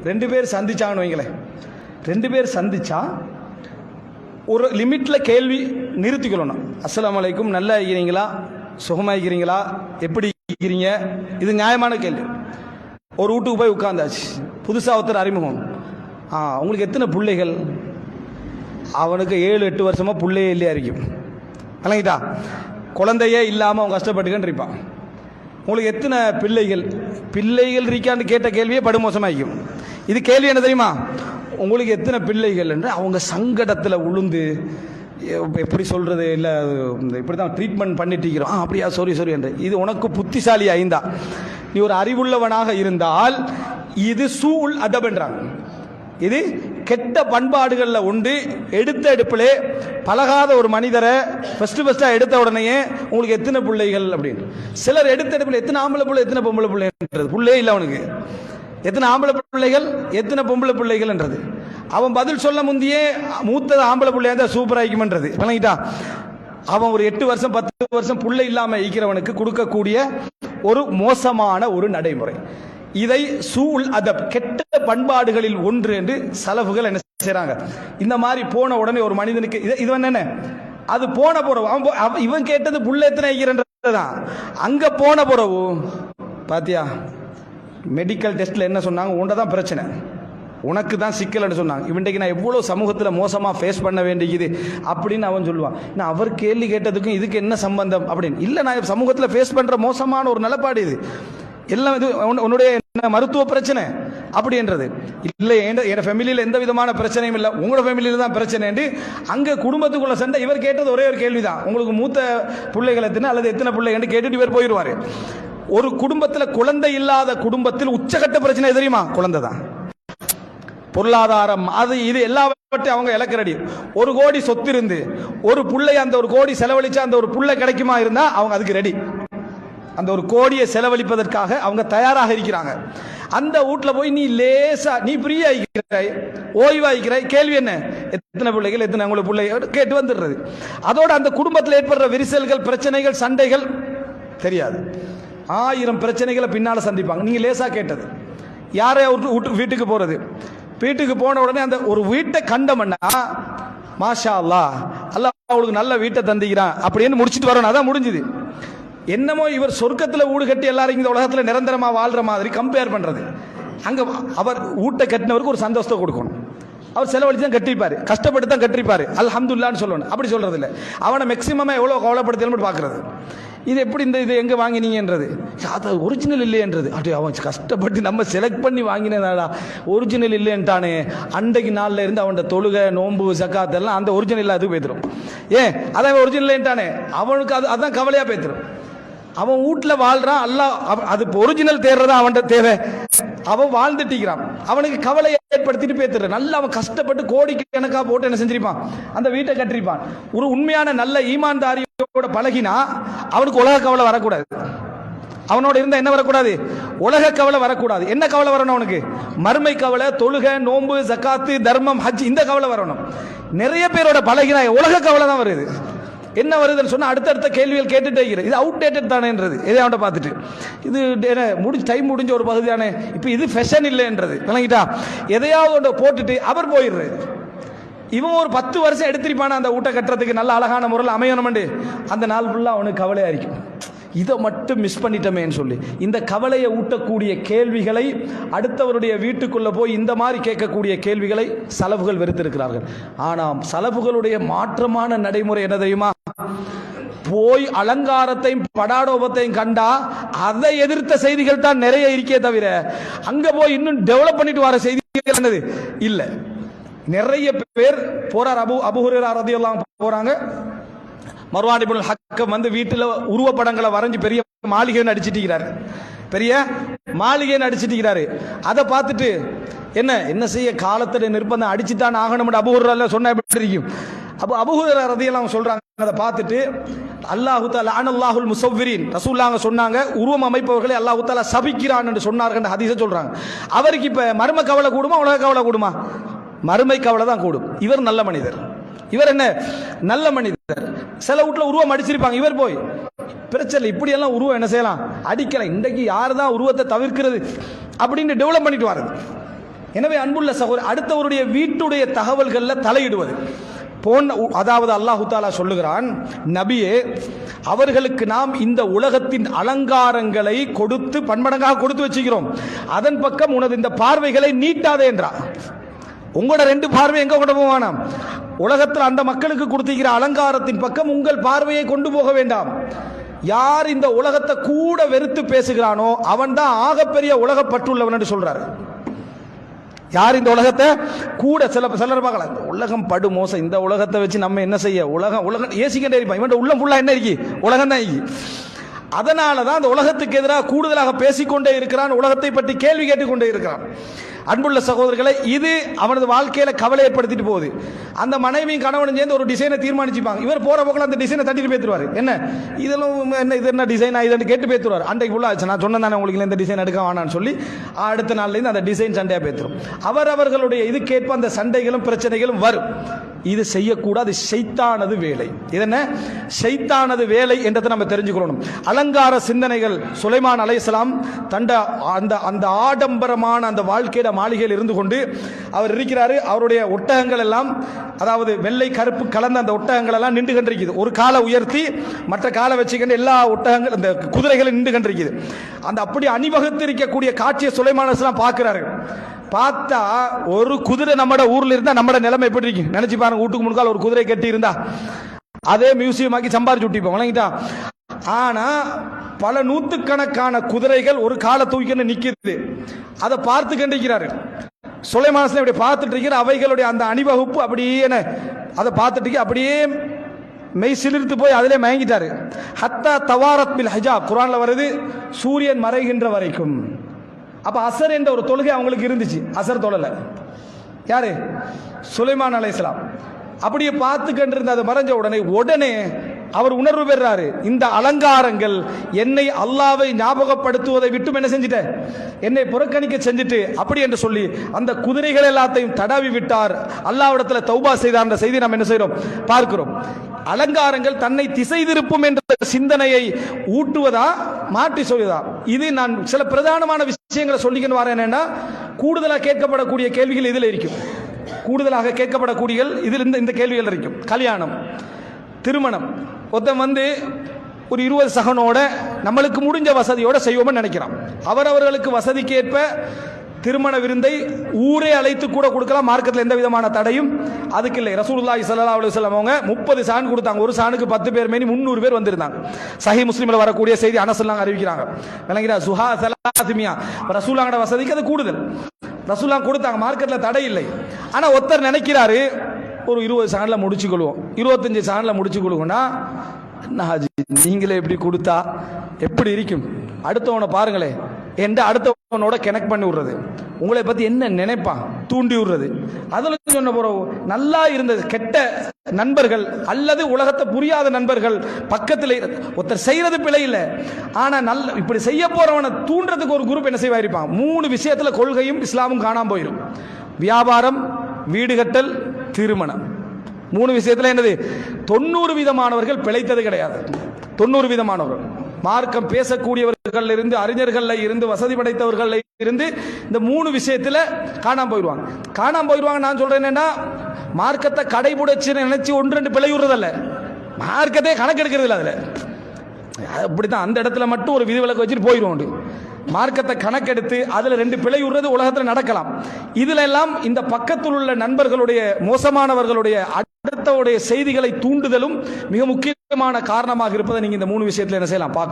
ரெண்டு பேர் சந்திச்சாங்கன்னு வைங்களேன், ரெண்டு பேர் சந்திச்சா ஒரு லிமிட்ல கேள்வி நிறுத்திக்கொள்ளணும். அஸ்ஸலாமு அலைக்கும், நல்லா இருக்கிறீங்களா, சுகமாயிருக்கிறீங்களா, எப்படி இருக்கிறீங்க, இது நியாயமான கேள்வி. ஒரு வீட்டுக்கு போய் உட்கார்ந்தாச்சு, புதுசாக ஒருத்தர் அறிமுகம். உங்களுக்கு எத்தனை பிள்ளைகள்? அவனுக்கு 7-8 வருஷமா பிள்ளையே இல்லையா இருக்கும். விளங்கிட்டா? குழந்தையே இல்லாமல் அவன் கஷ்டப்பட்டுக்கின்னு இருப்பான். உங்களுக்கு எத்தனை பிள்ளைகள்? பிள்ளைகள் இருக்கான்னு கேட்ட கேள்வியே படுமோசமாയിരിக்கும். இது கேள்வி என்ன தெரியுமா? உங்களுக்கு எத்தனை பிள்ளைகள் என்று அவங்க சங்கடத்தில் உளுந்து எப்படி சொல்றது, இல்லை இப்படி தான் ட்ரீட்மெண்ட் பண்ணிட்டு இருக்கிறோம். அப்படியா, சாரி என்று. இது உனக்கு புத்திசாலி ஐந்தா, நீ ஒரு அறிவுள்ளவனாக இருந்தால் இது சூல் அதப் என்றாங்க. இது கெட்ட பண்பாடுகளில் உண்டு. எடுத்த எடுப்பிலே பழகாத ஒரு மனிதரை ஃபர்ஸ்டா எடுத்த உடனேயே உங்களுக்கு எத்தனை பிள்ளைகள் அப்படின்னு. சிலர் எடுத்த எடுப்பில் எத்தனை ஆம்பளை பிள்ளை எத்தனை பொம்பளை பிள்ளைன்றது, பிள்ளையே இல்லை அவனுக்கு. எத்தனை ஆம்பளை பிள்ளைகள் எத்தனை பொம்பளை பிள்ளைகள் என்றது. அவன் பதில் சொல்ல முந்தையே மூத்தது ஆம்பளை பிள்ளையா இருந்தால் சூப்பராகிக்கும்ன்றது. விளங்கிட்டா? அவன் ஒரு 8 வருஷம் 10 வருஷம் பிள்ளை இல்லாம இருக்கிறவனுக்கு கொடுக்கக்கூடிய ஒரு மோசமான ஒரு நடைமுறை. இதை சூல் அதப், கெட்ட பண்பாடுகளில் ஒன்று என்று சலஃபுகள் என்ன செய்றாங்க. இந்த மாதிரி போன உடனே ஒரு மனிதனுக்கு இது என்ன, அது போன பிறகு இவன் கேட்டது புள்ள எத்தனை ஐக்கிறன்றதுதான். அங்க போன பிறகு பாத்தியா, மெடிக்கல் டெஸ்ட்ல என்ன சொன்னாங்க, உண்டதான் பிரச்சனை, உனக்கு தான் சிக்கல்னு சொன்னாங்க. இவன்றைக்கு நான் எவ்வளோ சமூகத்தில் மோசமாக ஃபேஸ் பண்ண வேண்டியது அப்படின்னு அவன் சொல்லுவான். நான் அவர் கேள்வி கேட்டதுக்கும் இதுக்கு என்ன சம்பந்தம் அப்படின்னு. இல்லை, நான் சமூகத்தில் ஃபேஸ் பண்ணுற மோசமான ஒரு நிலப்பாடு இது. எல்லாம் இது உன்னுடைய மருத்துவ பிரச்சனை அப்படின்றது இல்லை. என் ஃபேமிலியில் எந்த விதமான பிரச்சனையும் இல்லை, உங்களோட ஃபேமிலியில் தான் பிரச்சனை என்று அங்கே குடும்பத்துக்குள்ள சண்டை. இவர் கேட்டது ஒரே ஒரு கேள்விதான், உங்களுக்கு மூத்த பிள்ளைகள் எத்தனை அல்லது எத்தனை பிள்ளைகள் கேட்டுட்டு இவர் போயிடுவார். ஒரு குடும்பத்தில் குழந்தை இல்லாத குடும்பத்தில் உச்சகட்ட பிரச்சனை தெரியுமா? குழந்தை தான். பொருளாதாரம் அது இது எல்லாவற்றையும் அவங்க இழக்க ரெடி. 1 கோடி சொத்து இருந்து ஒரு புள்ளை அந்த 1 கோடி செலவழிச்சா அந்த ஒரு புள்ளை கிடைக்குமா இருந்தா அவங்க அதுக்கு ரெடி. அந்த 1 கோடியை செலவழிப்பதற்காக அவங்க தயாராக இருக்கிறாங்க. அந்த வீட்டில் போய் நீ லேசா நீ ஃப்ரீயா இருக்கிறாய், ஓய்வாய்க்கிறாய், கேள்வி என்ன, எத்தனை பிள்ளைகள் எத்தனை உங்களுக்கு பிள்ளைகள் கேட்டு வந்துடுறது. அதோட அந்த குடும்பத்தில் ஏற்படுற விரிசல்கள், பிரச்சனைகள், சண்டைகள் தெரியாது. 1000 பிரச்சனைகளை பின்னால சந்திப்பாங்க. நீங்க லேசா கேட்டது. யாரே வீட்டுக்கு போறது, வீட்டுக்கு போன உடனே அந்த ஒரு வீட்டை கண்டமன்னா மாஷா அல்லாஹ், அல்லாஹ் அவளுக்கு நல்ல வீட்டை தந்திக்கிறான் அப்படின்னு முடிச்சுட்டு வரணும். அதான் முடிஞ்சுது. என்னமோ இவர் சொர்க்கத்தில் வீடு கட்டி எல்லாரும் இந்த உலகத்தில் நிரந்தரமா வாழ்ற மாதிரி கம்பேர் பண்றது. அங்க அவர் வீட்டை கட்டினவருக்கு ஒரு சந்தோஷத்தை கொடுக்கணும். அவர் செலவழிச்சு தான் கட்டிப்பாரு, கஷ்டப்பட்டு தான் கட்டிப்பாரு, அல்ஹம்துலில்லாஹ்னு சொல்லணும். அப்படி சொல்றது இல்லை. அவனை மேக்சிமமா எவ்வளவு கவலைப்படுத்தலும் பார்க்கறது. இது எப்படி இது எங்க வாங்கினீங்கன்றது, அது ஒரிஜினல் இல்லையன்றது. அப்படி அவன் கஷ்டப்பட்டு நம்ம செலக்ட் பண்ணி வாங்கினதாடா ஒரிஜினல் இல்லைன்ட்டானே. அன்றைக்கு நாள்ல இருந்து அவன் தொழுகை, நோன்பு, ஜக்காத் எல்லாம் அந்த ஒரிஜினல் அதுக்கு பேத்துரும். ஏன் அதான் ஒரிஜினல் இல்லைன்ட்டானே, அவனுக்கு அதான் கவலையா பேத்துரும். அவன் வீட்டில் வாழ்றான், அல்லாஹ் அது ஒரிஜினல் தேடுறதா அவன் தேவை. அவன் வாழ்ந்துட்டிக்கிறான், அவனுக்கு கவலையை ஏற்படுத்திட்டு பேத்துற. நல்லா அவன் கஷ்டப்பட்டு கோடிக்கு கணக்கா போட்டு என்ன செஞ்சிருப்பான், அந்த வீட்டை கட்டிருப்பான். ஒரு உண்மையான நல்ல ஈமான்தாரியோட பழகினா அவனுக்கு உலக கவலை வரக்கூடாது. அவனோட இருந்தா என்ன வரக்கூடாது, உலக கவலை வரக்கூடாது. என்ன கவலை வரணும் அவனுக்கு, மறுமை கவலை, தொழுகை, நோன்பு, ஜக்காத்து, தர்மம், ஹஜ், இந்த கவலை வரணும். நிறைய பேரோட பழகினா உலக கவலை தான் வருது. என்ன வருதுன்னு சொன்னா அடுத்தடுத்த கேள்விகள் கேட்டுட்டே இருக்கிறது. இது அவுடேட்டட் தானேன்றது. இதை அவன்கிட்ட பார்த்துட்டு இது டைம் முடிஞ்ச ஒரு பகுதி தானே, இப்போ இது ஃபேஷன் இல்லைன்றது. விளங்கிட்டா? எதையாவது ஒன்று போட்டுட்டு அவர் போயிடுறது. இவன் ஒரு 10 வருஷம் எடுத்திருப்பான அந்த வீட்டை கட்டுறதுக்கு நல்ல அழகான முறையில் அமையணும்ண்டு. அந்த நாள் ஃபுல்லாக அவனுக்கு கவலையா இருக்கும், இதை மட்டும் மிஸ் பண்ணிட்டோமேன்னு சொல்லி. இந்த கவலையை ஊட்டக்கூடிய கேள்விகளை, அடுத்தவருடைய வீட்டுக்குள்ள போய் இந்த மாதிரி கேட்கக்கூடிய கேள்விகளை சலஃபுகள் வெறுத்திருக்கிறார்கள். ஆனால் சலஃபுகளுடைய மாற்றமான நடைமுறை என்ன தெரியுமா? போய் அலங்காரத்தையும் படாடோபத்தையும் கண்டா அதை எதிர்த்த செய்திகள் தான் நிறைய இருக்கே தவிர அங்க போய் இன்னும் டெவலப் பண்ணிட்டு வர செய்திகள் என்னது இல்ல. நிறைய பேர் போறார். அபூ ஹுரைரா ரலியல்லாஹு அன்ஹு போறாங்க. மர்வான் இப்னுல் ஹக்கம் வந்து வீட்டில் உருவப்படங்களை வரைஞ்சி பெரிய மாளிகைன்னு அடிச்சிட்டிருக்கிறாரு. பெரிய மாளிகைன்னு அடிச்சிட்டிருக்கிறாரு. அதை பார்த்துட்டு என்ன செய்ய, காலத்துல நிர்பந்தம் அடிச்சுட்டான் ஆகணும் அபூ ஹுரைரா சொன்னா எப்படி இருக்கும். அப்போ அபூ ஹுரைரா ரலியல்லாஹு சொல்றாங்க, அதை பார்த்துட்டு அல்லாஹு தஆலா அனல்லாஹுல் முஸவ்விரீன், ரசூலுல்லாஹ் சொன்னாங்க உருவம் அமைப்பவர்களை அல்லாஹு தஆலா சபிக்கிறான் என்று சொன்னார்கள் ஹதீஸை சொல்றாங்க. அவருக்கு இப்ப மர்ம கவலை கூடுமா உலக கவலை கூடுமா? மறுமை கவலை தான் கூடும். இவர் நல்ல மனிதர், இவர் என்ன நல்ல மனிதர். சில வீட்டுல உருவம் அடிச்சிருப்பாங்க, இவர் போய் பிரச்சனை இப்படி எல்லாம் உருவம் என்ன செய்யலாம், அடிக்கலாம். இன்றைக்கு யாரு தான் உருவத்தை தவிர்க்கிறது அப்படின்னு டெவலப் பண்ணிட்டு வர்றது. எனவே அன்புள்ள சகோதரர், அடுத்தவருடைய வீட்டுடைய தகவல்களில் தலையிடுவது அதாவது அல்லாஹு தாலா சொல்லுகிறான், நபியே அவர்களுக்கு நாம் இந்த உலகத்தின் அலங்காரங்களை கொடுத்து பன்மடங்காக கொடுத்து வச்சுக்கிறோம், அதன் பக்கம் உனது இந்த பார்வைகளை நீட்டாதே என்றான். உங்களோட ரெண்டு பார்வை எங்க கொண்டு போவானா? உலகத்தில் அந்த மக்களுக்கு கொடுத்திருக்கிற அலங்காரத்தின் பக்கம் உங்கள் பார்வையை கொண்டு போக வேண்டாம். யார் இந்த உலகத்தை கூட வெறுத்து பேசுகிறானோ அவன் தான் ஆகப்பெரிய உலகப்பற்றுள்ளவன் என்று சொல்றாரு. யார் இந்த உலகத்தை கூட சிலர் பார்க்கலாம், இந்த உலகம் படு மோசம், இந்த உலகத்தை வச்சு நம்ம என்ன செய்ய, உலகம் ஏசிக்கிட்டே இருப்பான், இவன் உள்ளம் ஃபுல்லா என்ன இருக்கு, உலகம் தான் இருக்கு. அதனால தான் அந்த உலகத்துக்கு எதிராக கூடுதலாக பேசிக்கொண்டே இருக்கிறான், உலகத்தை பற்றி கேள்வி கேட்டுக்கொண்டே இருக்கிறான். அன்புள்ள சகோதரர்களை, இது அவனது வாழ்க்கையில கவலை ஏற்படுத்திட்டு போகுது. அந்த மனைவியும் கணவனும் சேர்ந்து ஒரு டிசைனை தீர்மானிச்சுப்பாங்க. இவர் போற போக்கில் அந்த டிசைனை தட்டிட்டு பேத்துருவாரு, என்ன இதெல்லாம் என்ன இது என்ன டிசைன் இதுன்னு கேட்டு பேத்துருவார். அன்றைக்கு ஃபுல்லா ஆச்சு, நான் சொன்னேன் உங்களுக்கு இந்த டிசைன் எடுக்க வேணான்னு சொல்லி அடுத்த நாள்லேருந்து அந்த டிசைன் சண்டையா பேத்துரும். அவர்களுடைய இதுக்கேற்ப அந்த சண்டைகளும் பிரச்சனைகளும் வரும். இது செய்யக்கூடாது, ஷைத்தானது வேலை. இது என்ன ஷைத்தானது வேலை என்றதை நம்ம தெரிஞ்சுக்கணும். அலங்கார சிந்தனைகள். சுலைமான் அலைஹிஸ்ஸலாம் அந்த ஆடம்பரமான அந்த வாழ்க்கையிட மாளிகையில் இருந்து கொண்டு அவர் இருக்கிறாரு. அவருடைய ஒட்டகங்கள் எல்லாம், அதாவது வெள்ளை கருப்பு கலந்த அந்த ஒட்டகங்கள் எல்லாம் நின்று கண்டிருக்குது. ஒரு காலை உயர்த்தி மற்ற காலை வச்சுக்கிட்டு எல்லா ஒட்டகங்கள் அந்த குதிரைகளும் நின்று கண்டிருக்குது. அந்த அப்படி அணிவகுத்து இருக்கக்கூடிய காட்சியை சுலைமான் அலைஹிஸ்ஸலாம் பார்க்கிறாரு. பார்த்தா ஒரு குதிரை நம்ம ஊர்ல இருந்தா நம்ம நிலைமை எப்படி இருக்கு நினைச்சு பாருங்க. வீட்டுக்கு முன்னால் ஒரு குதிரை கட்டி இருந்தா அதே மியூசியம் ஆக்கி சம்பாரிச்சு விட்டிப்போம், வழங்கிட்டா. ஆனா பல நூற்றுக்கணக்கான குதிரைகள் ஒரு காலை தூக்கின்னு நிக்குது. அதை பார்த்து கண்டிக்கிறாரு சுலைமான் இப்படி பார்த்துட்டு இருக்கிற அவைகளுடைய அந்த அணிவகுப்பு அப்படியே அதை பார்த்துட்டு அப்படியே மெய் சிலிர்த்து போய் அதிலே மயங்கிட்டாரு. ஹத்தா தவாரத் பில் ஹிஜாப், குர்ஆன்ல வருது, சூரியன் மறைகின்ற வரைக்கும். அப்ப அசர் என்ற ஒரு தொழுகை அவங்களுக்கு இருந்துச்சு, அசர் தொழல. யாரு? சுலைமான் அலைஹிஸ்ஸலாம். அப்படியே பார்த்து கண்டிருந்த அது மறைஞ்ச உடனே அவர் உணர்வு பெறாரு, இந்த அலங்காரங்கள் என்னை அல்லாஹ்வை ஞாபகப்படுத்துவதை விட்டு என்ன செஞ்சிட்டேன், என்னை புறக்கணிக்க செஞ்சுட்டு அப்படி என்று சொல்லி அந்த குதிரைகள் எல்லாத்தையும் தடவி விட்டார். அல்லாஹ்விடத்தில் தௌபா செய்தார் என்ற செய்தி நாம் என்ன செய்கிறோம், பார்க்கிறோம். அலங்காரங்கள் தன்னை திசை திருப்பும் என்ற சிந்தனையை ஊட்டுவதா மாற்றி சொல்லுதா? இது நான் சில பிரதானமான விஷயங்களை சொல்லிக்கணும் வரேன். என்னன்னா, கூடுதலாக கேட்கப்படக்கூடிய கேள்விகள் இதில் இருக்கும். கூடுதலாக கேட்கப்படக்கூடிய இதில் இந்த கேள்விகள் இருக்கும். கல்யாணம், திருமணம். ஒருத்தன் ஒரு 20 சகனோட நம்மளுக்கு முடிஞ்ச வசதியோட செய்வோம்னு நினைக்கிறான். அவர்களுக்கு வசதிக்கேற்ப திருமண விருந்தை ஊரே அழைத்து கூட கொடுக்கலாம். மார்க்கத்தில் எந்த விதமான தடையும் அதுக்கு இல்லை. ரசூலுல்லாஹி ஸல்லல்லாஹு அலைஹி வஸல்லம் அவங்க 30 சான் கொடுத்தாங்க. ஒரு சானுக்கு 10 பேர் மேனி 300 பேர் வந்திருந்தாங்க. சஹீஹ் முஸ்லிம்ல வரக்கூடிய செய்தி அனஸ்லாம் அறிவிக்கிறாங்க. விளங்கிடா, சுஹா ஸலாத்மியா ரசூலுல்லாஹோட வசதிக்கு அது கூடுதல். ரசூலுல்லாஹ் கொடுத்தாங்க, மார்க்கத்தில் தடை இல்லை. ஆனா ஒருத்தர் நினைக்கிறாரு, ஒரு 20 சான்ல முடிச்சு கொள்வோம், 25 சான்ல முடிச்சு கொள்வோம்னா நீங்களே எப்படி கொடுத்தா எப்படி இருக்கும்? அடுத்தவனை பாருங்களேன் என்று அடுத்தவனோட கனெக்ட் பண்ணி விடுறது, உங்களை பத்தி என்ன நினைப்பான் தூண்டி விடுறது. அதில் சொன்ன போறோம், நல்லா இருந்தது கெட்ட நண்பர்கள் அல்லது உலகத்தை புரியாத நண்பர்கள் பக்கத்தில் ஒருத்தர் செய்யறது பிழை இல்லை. ஆனா இப்படி செய்ய போறவனை தூண்டுறதுக்கு ஒரு குரூப் என்ன செய்வாயிருப்பான். 3 விஷயத்துல கொள்கையும் இஸ்லாமும் காணாம போயிடும். வியாபாரம், வீடு கட்டல், திருமணம். 3 விஷயத்துல என்னது, 90 விதமானவர்கள் பிழைத்தது கிடையாது. 90 விதமானவர்கள் மார்க்கம் பேசக்கூடியவர்கள் இருந்து, அறிஞர்கள் இருந்து, வசதி படைத்தவர்கள் இருந்து இந்த 3 விஷயத்துல காணாம போயிடுவாங்க. நான் சொல்றேன் என்னன்னா, மார்க்கத்தை கடைபிடிச்சு நினைச்சு 1-2 பிழை விடுறதல்ல, மார்க்கத்தை கணக்கெடுக்கிறது இல்லை. அதுல அப்படித்தான் அந்த இடத்துல மட்டும் ஒரு விதிவிலக்கு வச்சுட்டு போயிடுவோம். மார்க்கத்தை கணக்கெடுத்து அதுல 2 பிழை விடுறது உலகத்தில் நடக்கலாம். இதுல எல்லாம் இந்த பக்கத்தில் உள்ள நண்பர்களுடைய, மோசமானவர்களுடைய அடுத்தவுடைய செய்திகளை தூண்டுதலும் மிக முக்கியமான காரணமாக இருப்பதை நீங்க இந்த 3 விஷயத்துல என்ன செய்யலாம் பார்க்க.